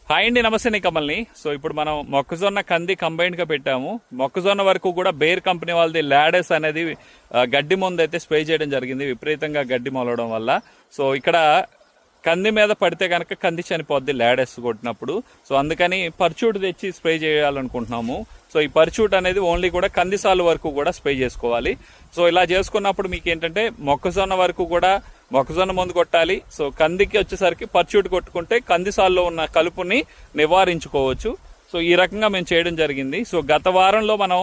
Hi అండి, నమస్తే. నేను కమల్ని. సో ఇప్పుడు మనం మొక్కజొన్న కంది కంబైన్డ్గా పెట్టాము. మొక్కజొన్న వరకు కూడా బేర్ కంపెనీ వాళ్ళది లాడెస్ అనేది గడ్డి మందు అయితే స్ప్రే చేయడం జరిగింది, విపరీతంగా గడ్డి మొలవడం వల్ల. సో ఇక్కడ కంది మీద పడితే కనుక కంది చనిపోద్ది లాడెస్ కొట్టినప్పుడు. సో అందుకని పర్చూట్ తెచ్చి స్ప్రే చేయాలనుకుంటున్నాము. సో ఈ పర్చూట్ అనేది ఓన్లీ కూడా కంది సాలు వరకు కూడా స్ప్రే చేసుకోవాలి. సో ఇలా చేసుకున్నప్పుడు మీకు ఏంటంటే మొక్కజొన్న వరకు కూడా మొక్కజొన్న మందు కొట్టాలి. సో కందికి వచ్చేసరికి పర్చూట్ కొట్టుకుంటే కంది సాల్లో ఉన్న కలుపుని నివారించుకోవచ్చు. సో ఈ రకంగా మేము చేయడం జరిగింది. సో గత వారంలో మనం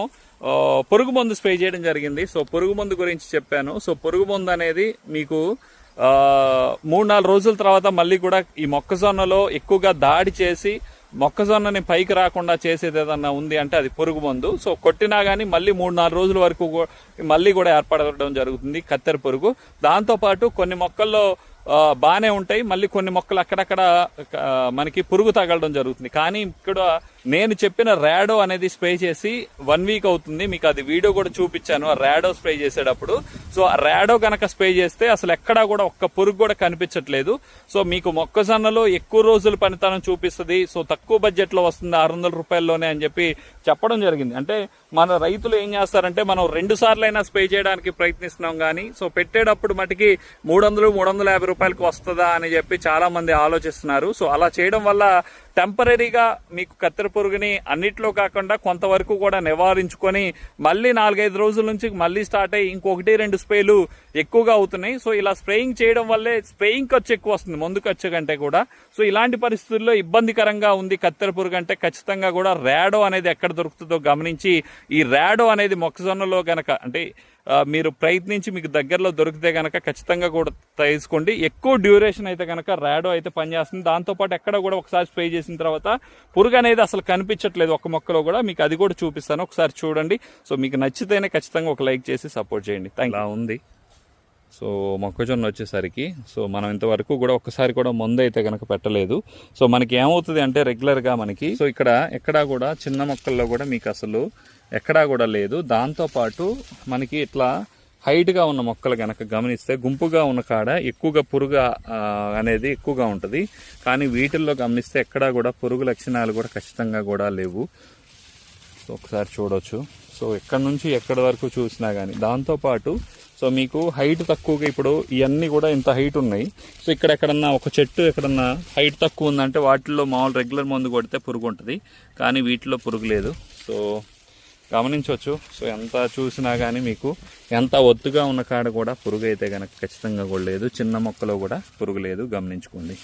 పురుగు మందు స్ప్రే చేయడం జరిగింది. సో పురుగు మందు గురించి చెప్పాను. సో పురుగు మందు అనేది మీకు 3-4 రోజుల తర్వాత మళ్ళీ కూడా ఈ మొక్కజొన్నలో ఎక్కువగా దాడి చేసి మొక్కజొన్నని పైకి రాకుండా చేసేది ఏదన్నా ఉంది అంటే అది పురుగు మందు. సో కొట్టినా కానీ మళ్ళీ 3-4 రోజుల వరకు మళ్ళీ కూడా ఏర్పడడం జరుగుతుంది కత్తెర పురుగు. దాంతోపాటు కొన్ని మొక్కల్లో బాగానే ఉంటాయి, మళ్ళీ కొన్ని మొక్కలు అక్కడక్కడ మనకి పురుగు తగలడం జరుగుతుంది. కానీ ఇక్కడ నేను చెప్పిన ర్యాడో అనేది స్ప్రే చేసి 1 వీక్ అవుతుంది. మీకు అది వీడియో కూడా చూపించాను ఆ ర్యాడో స్ప్రే చేసేటప్పుడు. సో ఆ ర్యాడో కనుక స్ప్రే చేస్తే అసలు ఎక్కడా కూడా ఒక్క పురుగు కూడా కనిపించట్లేదు. సో మీకు మొక్కజొన్నలో ఎక్కువ రోజులు పనితనం చూపిస్తుంది. సో తక్కువ బడ్జెట్లో వస్తుంది 600 రూపాయల్లోనే అని చెప్పి చెప్పడం జరిగింది. అంటే మన రైతులు ఏం చేస్తారంటే మనం 2 సార్లైనా స్ప్రే చేయడానికి ప్రయత్నిస్తున్నాం కానీ సో పెట్టేటప్పుడు మటుకి 300-350 రూపాయలకు వస్తుందా అని చెప్పి చాలా మంది ఆలోచిస్తున్నారు. సో అలా చేయడం వల్ల టెంపరీగా మీకు కత్తెర పురుగుని అన్నిట్లో కాకుండా కొంతవరకు కూడా నివారించుకొని మళ్ళీ 4-5 రోజుల నుంచి మళ్ళీ స్టార్ట్ అయ్యి ఇంకొకటి 2 స్ప్రేలు ఎక్కువగా అవుతున్నాయి. సో ఇలా స్ప్రేయింగ్ చేయడం వల్లే స్ప్రేయింగ్ ఖర్చు ఎక్కువ వస్తుంది ముందు ఖర్చు కంటే కూడా. సో ఇలాంటి పరిస్థితుల్లో ఇబ్బందికరంగా ఉంది కత్తెర పురుగు అంటే ఖచ్చితంగా కూడా ర్యాడో అనేది ఎక్కడ దొరుకుతుందో గమనించి ఈ ర్యాడో అనేది మొక్కజొన్నలో గనక అంటే మీరు ప్రయత్నించి మీకు దగ్గరలో దొరికితే కనుక ఖచ్చితంగా కూడా తీసుకోండి. ఎక్కువ డ్యూరేషన్ అయితే కనుక ర్యాడో అయితే పనిచేస్తుంది. దాంతోపాటు ఎక్కడ కూడా ఒకసారి స్ప్రే చేసిన తర్వాత పురుగు అనేది అసలు కనిపించట్లేదు ఒక మొక్కలో కూడా. మీకు అది కూడా చూపిస్తాను, ఒకసారి చూడండి. సో మీకు నచ్చితేనే ఖచ్చితంగా ఒక లైక్ చేసి సపోర్ట్ చేయండి. Thank you. ఉంది సో మొక్కజొన్న వచ్చేసరికి సో మనం ఇంతవరకు కూడా ఒక్కసారి కూడా మందు అయితే కనుక పెట్టలేదు. సో మనకి ఏమవుతుంది అంటే రెగ్యులర్గా మనకి సో ఇక్కడ ఎక్కడా కూడా చిన్న మొక్కల్లో కూడా మీకు అసలు ఎక్కడా కూడా లేదు. దాంతోపాటు మనకి ఇట్లా హైట్గా ఉన్న మొక్కలు కనుక గమనిస్తే గుంపుగా ఉన్న కాడ ఎక్కువగా పురుగు అనేది ఎక్కువగా ఉంటుంది. కానీ వీటిల్లో గమనిస్తే ఎక్కడా కూడా పురుగు లక్షణాలు కూడా ఖచ్చితంగా కూడా లేవు. సో ఒకసారి చూడవచ్చు. సో ఎక్కడి నుంచి ఎక్కడి వరకు చూసినా కానీ దాంతోపాటు సో మీకు హైట్ తక్కువగా ఇప్పుడు ఇవన్నీ కూడా ఇంత హైట్ ఉన్నాయి. సో ఇక్కడ ఎక్కడన్నా ఒక చెట్టు ఎక్కడన్నా హైట్ తక్కువ ఉందంటే వాటిల్లో మామూలు రెగ్యులర్ మందు కొడితే పురుగు ఉంటుంది, కానీ వీటిలో పురుగు లేదు. సో గమనించవచ్చు. సో ఎంత చూసినా కానీ మీకు ఎంత ఒత్తుగా ఉన్న కాడ కూడా పురుగు అయితే కనుక ఖచ్చితంగా కూడా లేదు. చిన్న మొక్కలో కూడా పురుగు లేదు, గమనించుకోండి.